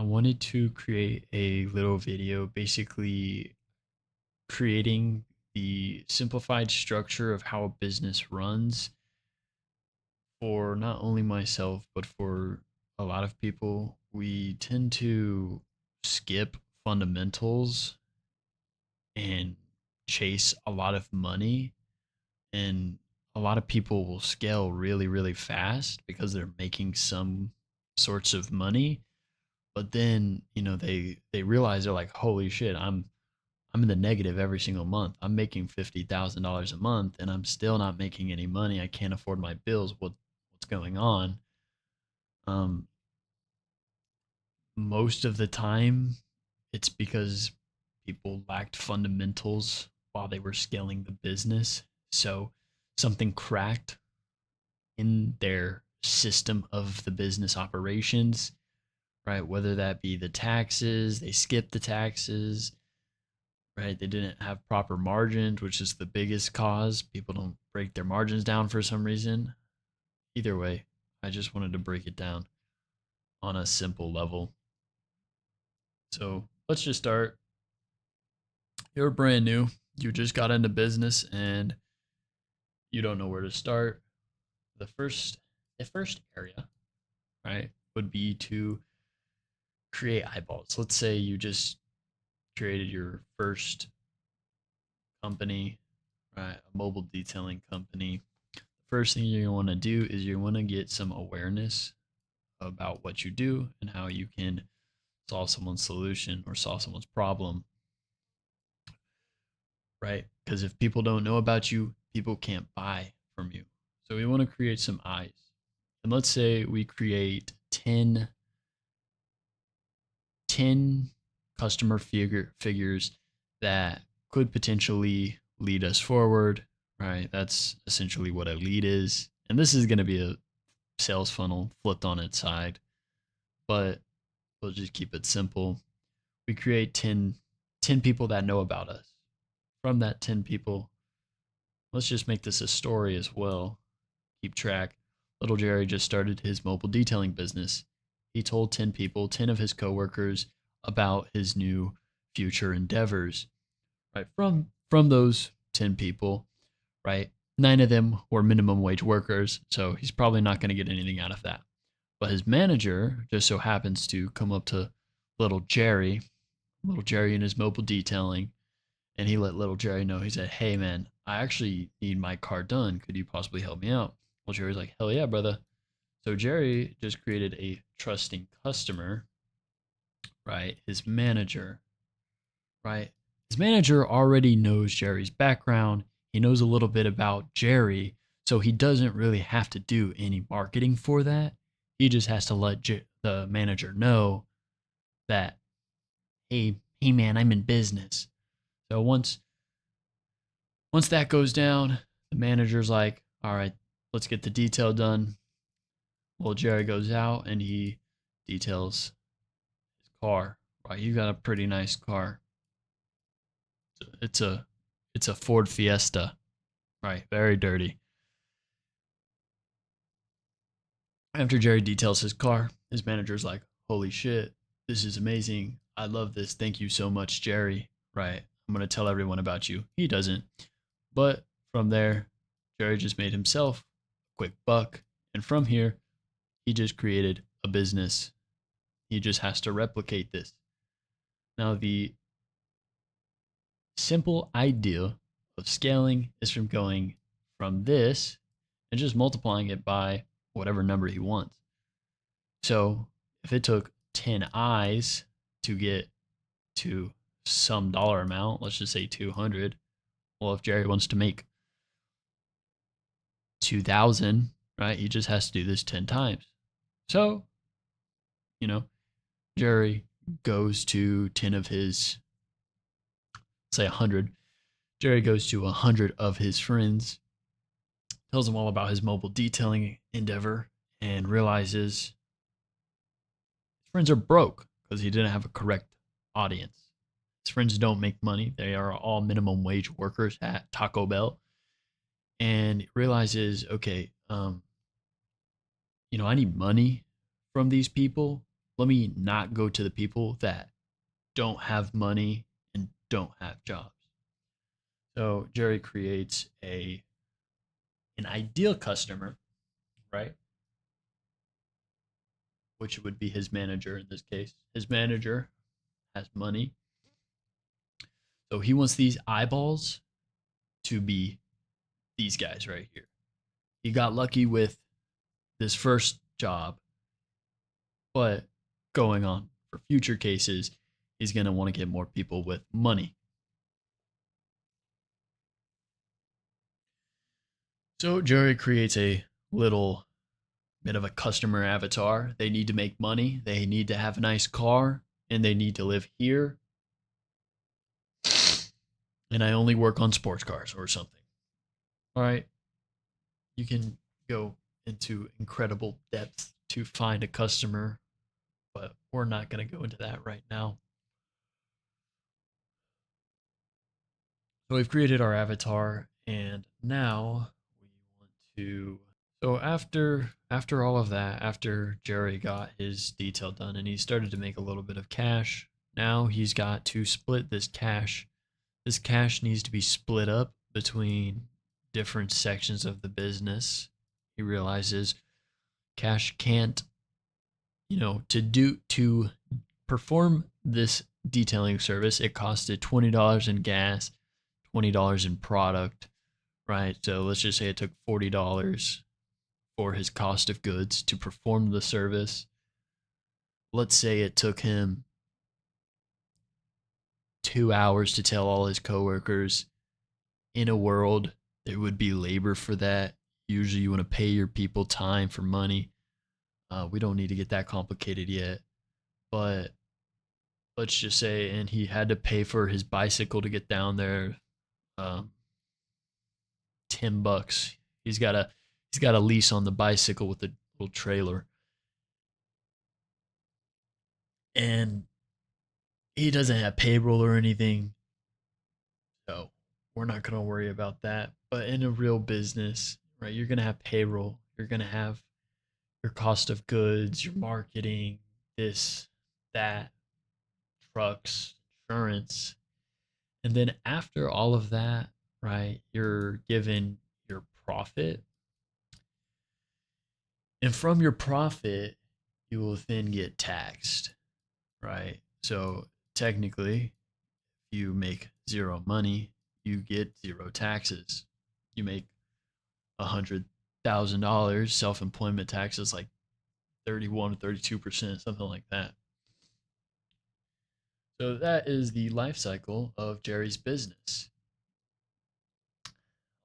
wanted to create a little video basically creating the simplified structure of how a business runs for not only myself, but for a lot of people. We tend to skip fundamentals and chase a lot of money, and a lot of people will scale really, really fast because they're making some sorts of money. But then, they realize they're like, holy shit, I'm in the negative every single month. I'm making $50,000 a month and I'm still not making any money. I can't afford my bills. What's going on? Um, Most of the time, it's because people lacked fundamentals while they were scaling the business. So something cracked in their system of the business operations, right? Whether that be the taxes, they skipped the taxes, right? They didn't have proper margins, which is the biggest cause. People don't break their margins down for some reason. Either way, I just wanted to break it down on a simple level. So let's just start. You're brand new. You just got into business and you don't know where to start. The first area, right, would be to create eyeballs. Let's say you just created your first company, right? A mobile detailing company. First thing you want to do is you want to get some awareness about what you do and how you can solve someone's solution or solve someone's problem, right? Because if people don't know about you, people can't buy from you. So we want to create some eyes. And let's say we create 10 customer figures that could potentially lead us forward, right? That's essentially what a lead is. And this is going to be a sales funnel flipped on its side, but we'll just keep it simple. We create ten people that know about us. From that 10 people, let's just make this a story as well. Keep track. Little Jerry just started his mobile detailing business. He told 10 people, 10 of his coworkers, about his new future endeavors. Right? From those 10 people, right? 9 of them were minimum wage workers, so he's probably not going to get anything out of that. But his manager just so happens to come up to little Jerry in his mobile detailing, and he let little Jerry know. He said, "Hey man, I actually need my car done. Could you possibly help me out?" Well, Jerry's like, "Hell yeah, brother." So Jerry just created a trusting customer, right? His manager, right? His manager already knows Jerry's background. He knows a little bit about Jerry, so he doesn't really have to do any marketing for that. He just has to let the manager know that, hey man, I'm in business. So once that goes down, the manager's like, all right, let's get the detail done. Well, Jerry goes out and he details his car. Right, you got a pretty nice car. It's a it's a Ford Fiesta. Right, very dirty. After Jerry details his car, his manager's like, "Holy shit, this is amazing. I love this. Thank you so much, Jerry." Right, I'm gonna tell everyone about you. He doesn't, but from there, Jerry just made himself a quick buck, and from here, he just created a business. He just has to replicate this. Now, the simple idea of scaling is from going from this and just multiplying it by whatever number he wants. So if it took 10 eyes to get to some dollar amount, let's just say 200. Well, if Jerry wants to make 2,000, right, he just has to do this 10 times. So, you know, Jerry goes to 10 of his, say 100. Jerry goes to 100 of his friends, tells them all about his mobile detailing endeavor, and realizes his friends are broke because he didn't have a correct audience. His friends don't make money. They are all minimum wage workers at Taco Bell. And realizes, okay, I need money from these people. let me not go to the people that don't have money and don't have jobs. So Jerry creates a an ideal customer, right? Which would be his manager in this case. His manager has money. So he wants these eyeballs to be these guys right here. He got lucky with this first job, but going on for future cases, he's going to want to get more people with money. So Jerry creates a little bit of a customer avatar. They need to make money, they need to have a nice car, and they need to live here. And I only work on sports cars or something. All right. You can go into incredible depth to find a customer, but we're not going to go into that right now. So we've created our avatar, and now we want to. So after all of that, after Jerry got his detail done and he started to make a little bit of cash, now he's got to split this cash. This cash needs to be split up between different sections of the business. He realizes cash can't, to perform this detailing service, it costed $20 in gas, $20 in product, right? So let's just say it took $40 for his cost of goods to perform the service. Let's say it took him 2 hours to tell all his coworkers. In a world, there would be labor for that. Usually, you want to pay your people time for money. We don't need to get that complicated yet, but let's just say, and he had to pay for his bicycle to get down there. Um, $10. He's got a lease on the bicycle with a little trailer, and he doesn't have payroll or anything, so we're not gonna worry about that. But in a real business, right, you're gonna have payroll. You're gonna have your cost of goods, your marketing, this, that, trucks, insurance. And then after all of that, right, you're given your profit. And from your profit, you will then get taxed, right? So technically, if you make zero money, you get zero taxes. You make $100,000, self-employment taxes like 31 or 32%, something like that. So that is the life cycle of Jerry's business.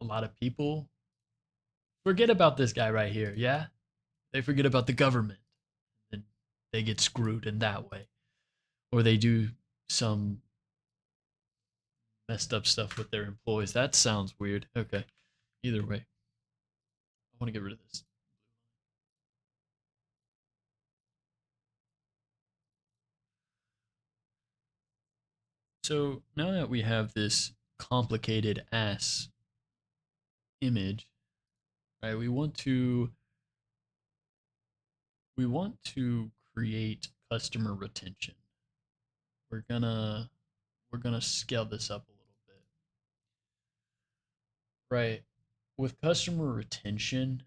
A lot of people forget about this guy right here, yeah? They forget about the government and they get screwed in that way. Or they do some messed up stuff with their employees. That sounds weird. Okay. Either way, I want to get rid of this. So now that we have this complicated ass image, right? We want to create customer retention. We're gonna we're gonna scale this up a little bit. Right. With customer retention,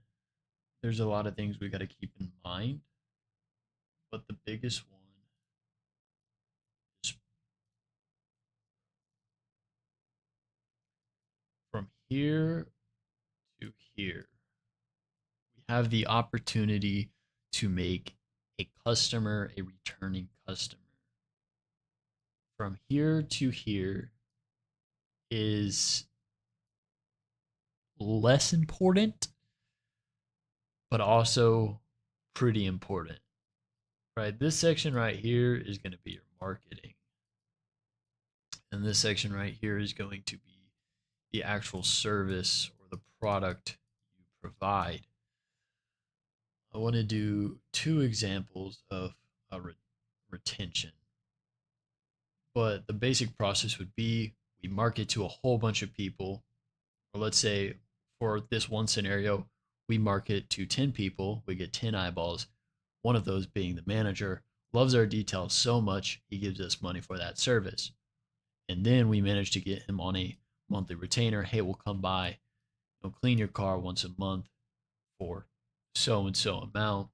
there's a lot of things we got to keep in mind, but the biggest one is from here to here. We have the opportunity to make a customer a returning customer. From here to here is less important, but also pretty important, right? This section right here is going to be your marketing. And this section right here is going to be the actual service or the product you provide. I want to do two examples of a retention. But the basic process would be we market to a whole bunch of people, or let's say for this one scenario, we market to 10 people, we get 10 eyeballs, one of those being the manager. loves our details so much, he gives us money for that service. And then we managed to get him on a monthly retainer. Hey, we'll come by, clean your car once a month for so and so amount.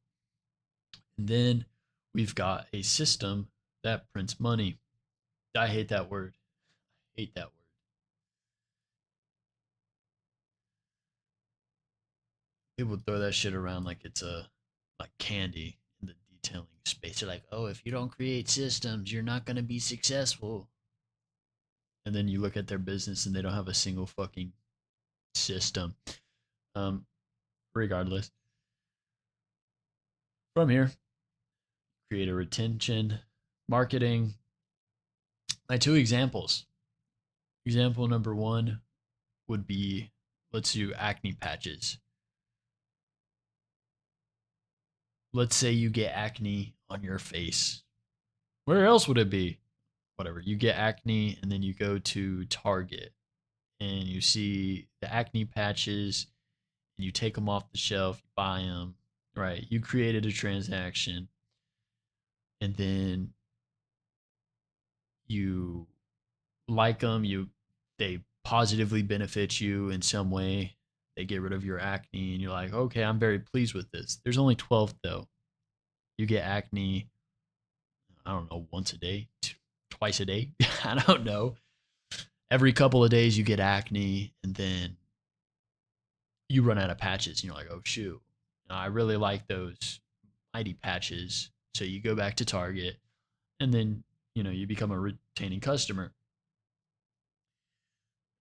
And then we've got a system that prints money. I hate that word. I hate that word. People throw that shit around like it's a like candy in the detailing space. They're like, oh, if you don't create systems, you're not gonna be successful. And then you look at their business and they don't have a single fucking system. Um, Regardless, from here, create a retention, marketing. My two examples. Example number one would be, let's do acne patches. Let's say you get acne on your face. Where else would it be? Whatever. You get acne and then you go to Target and you see the acne patches and you take them off the shelf, you buy them, right? You created a transaction and then you like them, they positively benefit you in some way. They get rid of your acne and you're like, "Okay, I'm very pleased with this." There's only 12 though. You get acne, I don't know, once a day, twice a day. I don't know. Every couple of days you get acne and then you run out of patches and you're like, "Oh shoot. I really like those mighty patches." So you go back to Target and then, you become a retaining customer.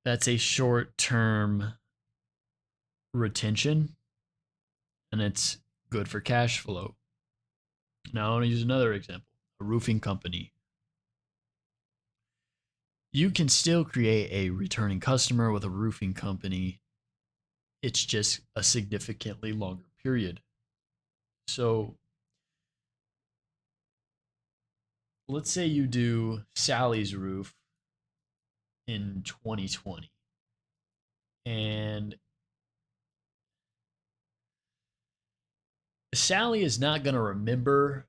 That's a short-term retention and it's good for cash flow. Now I want to use another example, a roofing company. You can still create a returning customer with a roofing company. It's just a significantly longer period. So let's say you do Sally's roof in 2020 and Sally is not going to remember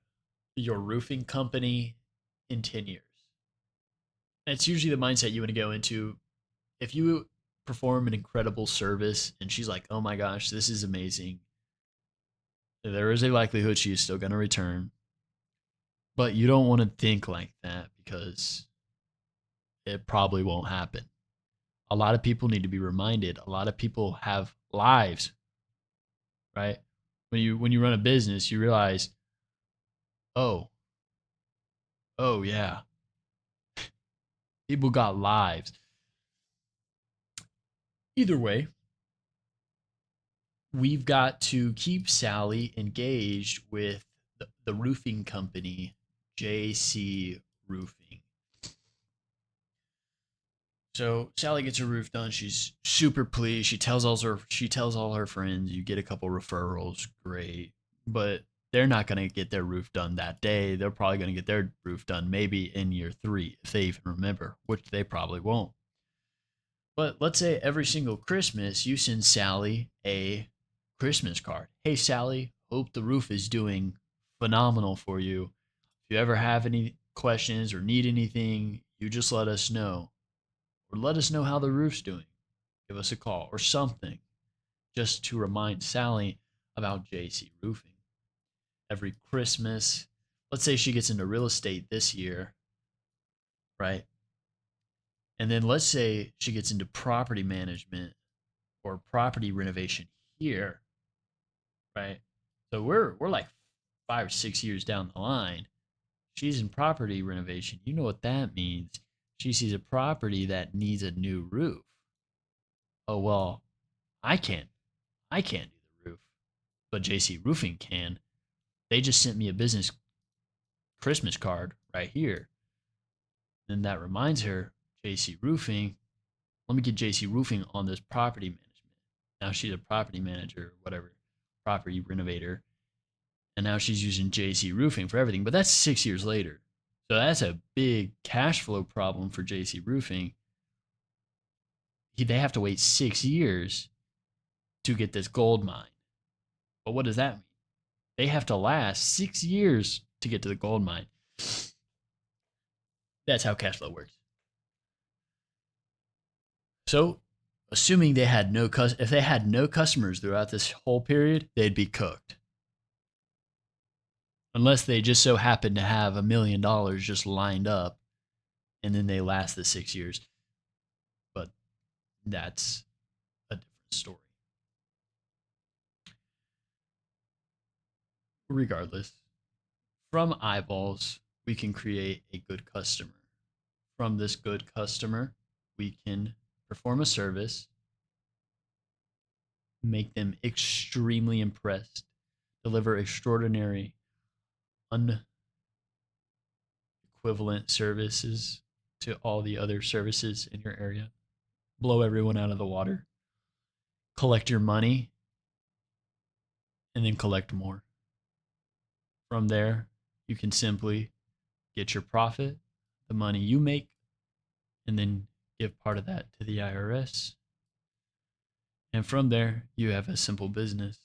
your roofing company in 10 years. That's usually the mindset you want to go into. If you perform an incredible service and she's like, oh my gosh, this is amazing, there is a likelihood she is still going to return. But you don't want to think like that because it probably won't happen. A lot of people need to be reminded. A lot of people have lives, right? When you run a business, you realize, oh, oh yeah, people got lives. Either way, we've got to keep Sally engaged with the roofing company, JC Roofing. So Sally gets her roof done. She's super pleased. She tells all her friends. You get a couple referrals, great. But they're not gonna get their roof done that day. They're probably gonna get their roof done maybe in year 3 if they even remember, which they probably won't. But let's say every single Christmas you send Sally a Christmas card. Hey Sally, hope the roof is doing phenomenal for you. If you ever have any questions or need anything, you just let us know. Or let us know how the roof's doing. Give us a call or something just to remind Sally about JC Roofing. Every Christmas, let's say she gets into real estate this year, right? And then let's say she gets into property management or property renovation here, right? So we're like 5 or 6 years down the line. She's in property renovation. You know what that means? She sees a property that needs a new roof. Oh well, I can't. I can't do the roof, but JC Roofing can. They just sent me a business Christmas card right here. And that reminds her, JC Roofing, let me get JC Roofing on this property management. Now she's a property manager, whatever, property renovator. And now she's using JC Roofing for everything. But that's 6 years later. So that's a big cash flow problem for JC Roofing. They have to wait 6 years to get this gold mine. But what does that mean? They have to last 6 years to get to the gold mine. That's how cash flow works. So, assuming they had if they had no customers throughout this whole period, they'd be cooked. Unless they just so happen to have $1 million just lined up, and then they last the 6 years. But that's a different story. Regardless, from eyeballs, we can create a good customer. From this good customer, we can perform a service, make them extremely impressed, deliver extraordinary, unequivalent services to all the other services in your area, blow everyone out of the water, collect your money, and then collect more. From there, you can simply get your profit, the money you make, and then give part of that to the IRS. And from there, you have a simple business